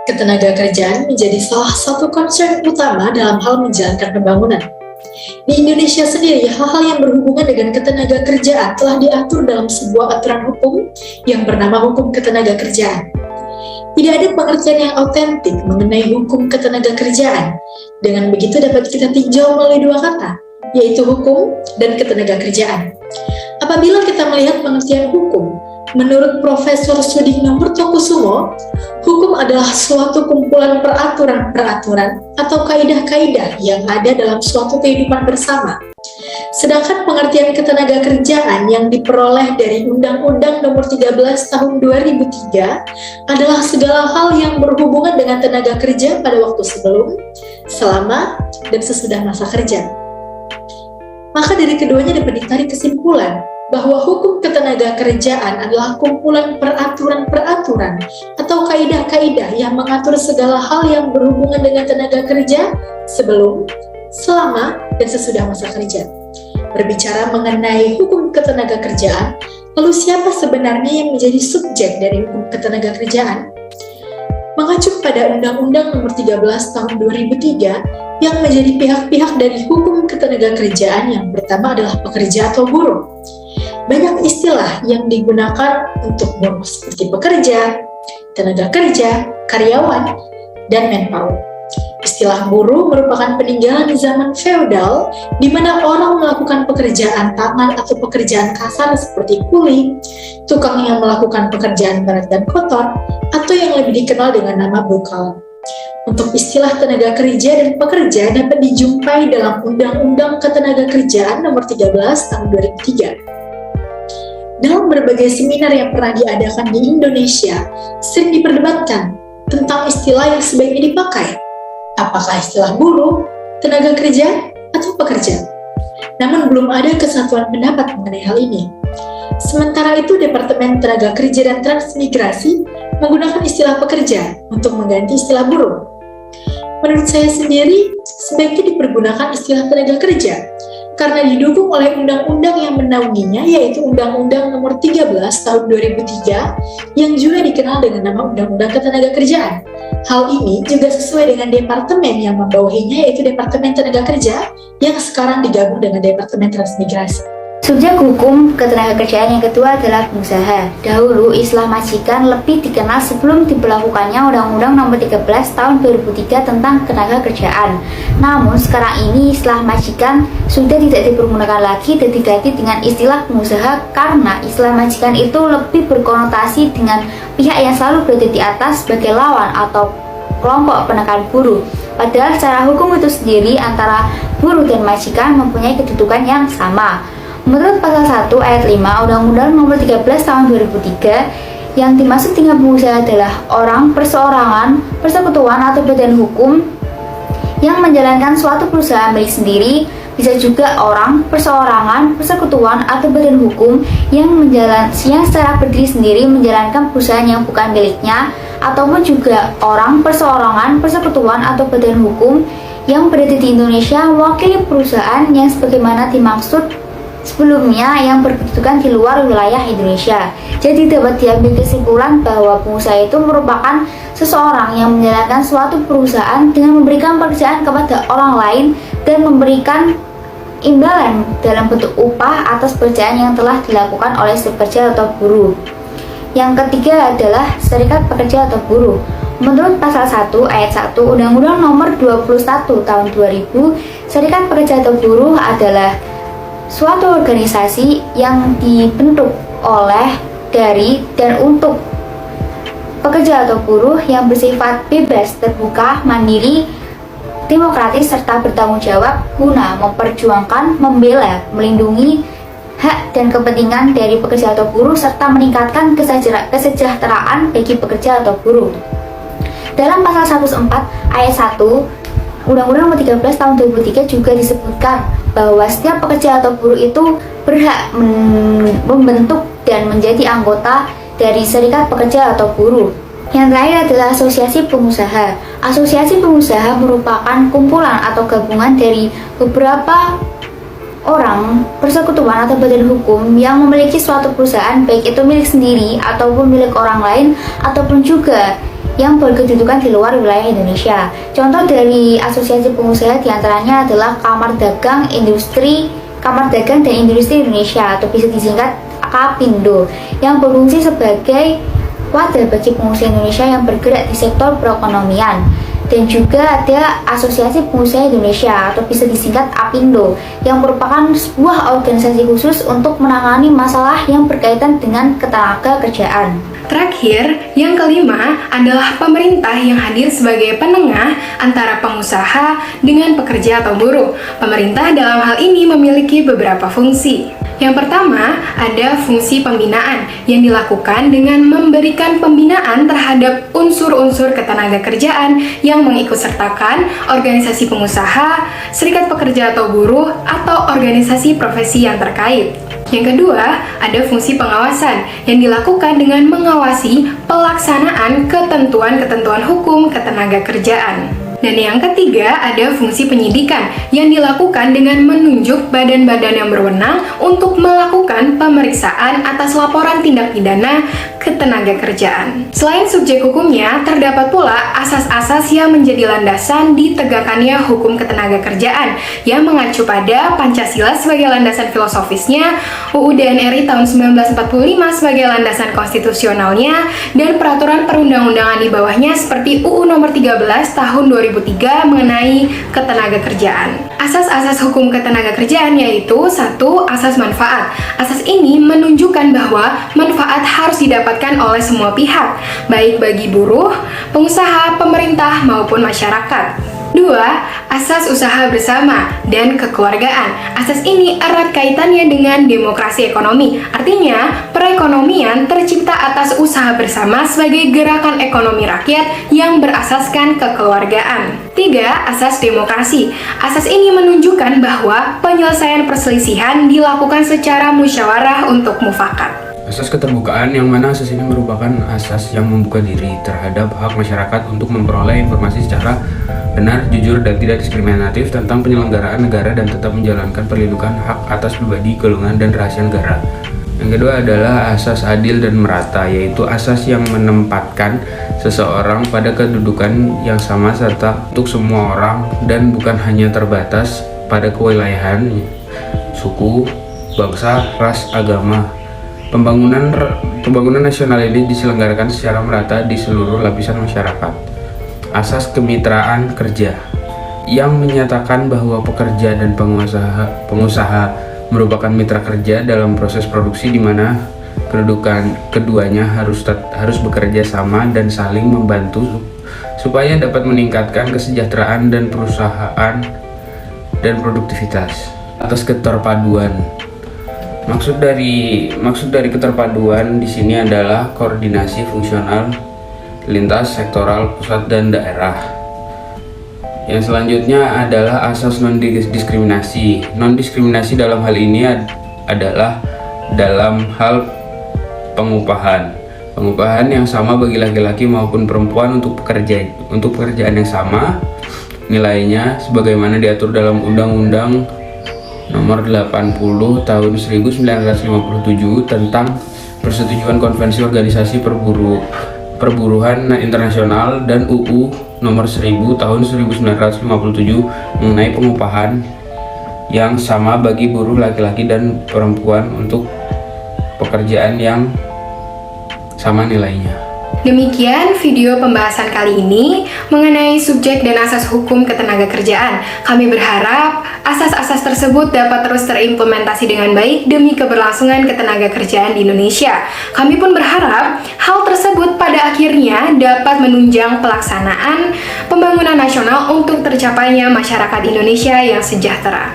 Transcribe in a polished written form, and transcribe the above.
Ketenagakerjaan menjadi salah satu concern utama dalam hal menjalankan pembangunan. Di Indonesia sendiri, hal-hal yang berhubungan dengan ketenagakerjaan telah diatur dalam sebuah aturan hukum yang bernama Hukum Ketenagakerjaan. Tidak ada pengertian yang autentik mengenai hukum ketenagakerjaan. Dengan begitu dapat kita tinjau melalui dua kata, yaitu hukum dan ketenagakerjaan. Apabila kita melihat pengertian hukum, menurut Profesor Sudingno Murtokusumo, hukum adalah suatu kumpulan peraturan-peraturan atau kaidah-kaidah yang ada dalam suatu kehidupan bersama. Sedangkan pengertian ketenagakerjaan yang diperoleh dari Undang-Undang Nomor 13 Tahun 2003 adalah segala hal yang berhubungan dengan tenaga kerja pada waktu sebelum, selama, dan sesudah masa kerja. Maka dari keduanya dapat ditarik kesimpulan bahwa hukum ketenagakerjaan adalah kumpulan peraturan-peraturan atau kaidah-kaidah yang mengatur segala hal yang berhubungan dengan tenaga kerja sebelum, selama, dan sesudah masa kerja. Berbicara mengenai hukum ketenagakerjaan, lalu siapa sebenarnya yang menjadi subjek dari hukum ketenagakerjaan? Mengacu pada Undang-Undang Nomor 13 Tahun 2003 yang menjadi pihak-pihak dari hukum ketenagakerjaan yang pertama adalah pekerja atau buruh. Banyak istilah yang digunakan untuk buruh seperti pekerja, tenaga kerja, karyawan, dan manpower. Istilah buruh merupakan peninggalan di zaman feodal di mana orang melakukan pekerjaan tangan atau pekerjaan kasar seperti kuli, tukang yang melakukan pekerjaan berat dan kotor, atau yang lebih dikenal dengan nama blue collar. Untuk istilah tenaga kerja dan pekerja dapat dijumpai dalam Undang-Undang Ketenagakerjaan Nomor 13 Tahun 2003. Dalam berbagai seminar yang pernah diadakan di Indonesia, sering diperdebatkan tentang istilah yang sebaiknya dipakai. Apakah istilah buruh, tenaga kerja, atau pekerja? Namun belum ada kesatuan pendapat mengenai hal ini. Sementara itu, Departemen Tenaga Kerja dan Transmigrasi menggunakan istilah pekerja untuk mengganti istilah buruh. Menurut saya sendiri, sebaiknya dipergunakan istilah tenaga kerja, karena didukung oleh undang-undang yang menaunginya, yaitu Undang-Undang Nomor 13 Tahun 2003 yang juga dikenal dengan nama Undang-Undang Ketenagakerjaan. Hal ini juga sesuai dengan departemen yang membawahinya, yaitu Departemen Tenaga Kerja yang sekarang digabung dengan Departemen Transmigrasi. Subjek hukum ketenagakerjaan yang kedua adalah pengusaha. Dahulu, istilah majikan lebih dikenal sebelum diberlakukannya Undang-Undang Nomor 13 Tahun 2003 tentang ketenagakerjaan. Namun, sekarang ini istilah majikan sudah tidak dipergunakan lagi dan diganti dengan istilah pengusaha karena istilah majikan itu lebih berkonotasi dengan pihak yang selalu berada di atas sebagai lawan atau kelompok penekan buruh. Padahal secara hukum itu sendiri antara buruh dan majikan mempunyai kedudukan yang sama. Menurut Pasal 1 Ayat 5 Undang-Undang Nomor 13 Tahun 2003, yang dimaksud dengan pengusaha adalah orang, perseorangan, persekutuan atau badan hukum yang menjalankan suatu perusahaan milik sendiri, bisa juga orang, perseorangan, persekutuan atau badan hukum yang secara berdiri sendiri menjalankan perusahaan yang bukan miliknya, ataupun juga orang, perseorangan, persekutuan atau badan hukum yang berada di Indonesia mewakili perusahaan yang sebagaimana dimaksud sebelumnya yang berkedudukan di luar wilayah Indonesia. Jadi dapat diambil kesimpulan bahwa pengusaha itu merupakan seseorang yang menjalankan suatu perusahaan dengan memberikan pekerjaan kepada orang lain dan memberikan imbalan dalam bentuk upah atas pekerjaan yang telah dilakukan oleh si pekerja atau buruh. Yang ketiga adalah serikat pekerja atau buruh. Menurut Pasal 1 Ayat 1 Undang-Undang Nomor 21 Tahun 2000, serikat pekerja atau buruh adalah suatu organisasi yang dibentuk oleh, dari, dan untuk pekerja atau buruh yang bersifat bebas, terbuka, mandiri, demokratis, serta bertanggung jawab guna memperjuangkan, membela, melindungi hak dan kepentingan dari pekerja atau buruh serta meningkatkan kesejahteraan bagi pekerja atau buruh. Dalam Pasal 104 Ayat 1 Undang-Undang Nomor 13 Tahun 2003 juga disebutkan bahwa setiap pekerja atau buruh itu berhak membentuk dan menjadi anggota dari serikat pekerja atau buruh. Yang terakhir adalah asosiasi pengusaha. Asosiasi pengusaha merupakan kumpulan atau gabungan dari beberapa orang, persekutuan atau badan hukum yang memiliki suatu perusahaan, baik itu milik sendiri ataupun milik orang lain, ataupun juga yang berkedudukan di luar wilayah Indonesia. Contoh dari asosiasi pengusaha diantaranya adalah Kamar Dagang dan Industri Indonesia atau bisa disingkat KAPindo, yang berfungsi sebagai wadah bagi pengusaha Indonesia yang bergerak di sektor perekonomian. Dan juga ada Asosiasi Pengusaha Indonesia atau bisa disingkat APindo, yang merupakan sebuah organisasi khusus untuk menangani masalah yang berkaitan dengan ketenaga kerjaan. Terakhir, yang kelima adalah pemerintah yang hadir sebagai penengah antara pengusaha dengan pekerja atau buruh. Pemerintah dalam hal ini memiliki beberapa fungsi. Yang pertama, ada fungsi pembinaan yang dilakukan dengan memberikan pembinaan terhadap unsur-unsur ketenaga kerjaan yang mengikutsertakan organisasi pengusaha, serikat pekerja atau buruh, atau organisasi profesi yang terkait. Yang kedua, ada fungsi pengawasan yang dilakukan dengan mengawasi pelaksanaan ketentuan-ketentuan hukum ketenaga kerjaan. Dan yang ketiga, ada fungsi penyidikan yang dilakukan dengan menunjuk badan-badan yang berwenang untuk melakukan pemeriksaan atas laporan tindak pidana ketenaga kerjaan. Selain subjek hukumnya, terdapat pula asas-asas yang menjadi landasan ditegakkannya hukum ketenaga kerjaan yang mengacu pada Pancasila sebagai landasan filosofisnya, UUD NRI tahun 1945 sebagai landasan konstitusionalnya, dan peraturan perundang-undangan di bawahnya seperti UU nomor 13 tahun 2003 mengenai ketenaga kerjaan. Asas-asas hukum ketenaga kerjaan yaitu 1. Asas manfaat. Asas ini menunjukkan bahwa manfaat harus didapatkan oleh semua pihak, baik bagi buruh, pengusaha, pemerintah, maupun masyarakat. 2. Asas usaha bersama dan kekeluargaan. Asas ini erat kaitannya dengan demokrasi ekonomi. Artinya, perekonomian tercipta atas usaha bersama sebagai gerakan ekonomi rakyat yang berasaskan kekeluargaan. 3. Asas demokrasi. Asas ini menunjukkan bahwa penyelesaian perselisihan dilakukan secara musyawarah untuk mufakat. Asas keterbukaan, yang mana asas ini merupakan asas yang membuka diri terhadap hak masyarakat untuk memperoleh informasi secara benar, jujur, dan tidak diskriminatif tentang penyelenggaraan negara dan tetap menjalankan perlindungan hak atas pribadi, golongan, dan rahasia negara. Yang kedua adalah asas adil dan merata, yaitu asas yang menempatkan seseorang pada kedudukan yang sama serta untuk semua orang dan bukan hanya terbatas pada kewilayahan, suku, bangsa, ras, agama. Pembangunan nasional ini diselenggarakan secara merata di seluruh lapisan masyarakat. Asas kemitraan kerja, yang menyatakan bahwa pekerja dan pengusaha merupakan mitra kerja dalam proses produksi, di mana kedudukan keduanya harus bekerja sama dan saling membantu supaya dapat meningkatkan kesejahteraan dan perusahaan dan produktivitas. Atas keterpaduan. Maksud dari keterpaduan di sini adalah koordinasi fungsional lintas sektoral pusat dan daerah. Yang selanjutnya adalah asas non-diskriminasi. Non-diskriminasi dalam hal ini adalah dalam hal pengupahan. Pengupahan yang sama bagi laki-laki maupun perempuan untuk pekerjaan yang sama nilainya sebagaimana diatur dalam Undang-Undang Nomor 80 Tahun 1957 tentang Persetujuan Konvensi Organisasi Perburuhan Internasional dan UU Nomor 1000 Tahun 1957 mengenai pengupahan yang sama bagi buruh laki-laki dan perempuan untuk pekerjaan yang sama nilainya. Demikian video pembahasan kali ini mengenai subjek dan asas hukum ketenaga kerjaan. Kami berharap asas-asas tersebut dapat terus terimplementasi dengan baik demi keberlangsungan ketenaga kerjaan di Indonesia. Kami pun berharap hal tersebut pada akhirnya dapat menunjang pelaksanaan pembangunan nasional untuk tercapainya masyarakat Indonesia yang sejahtera.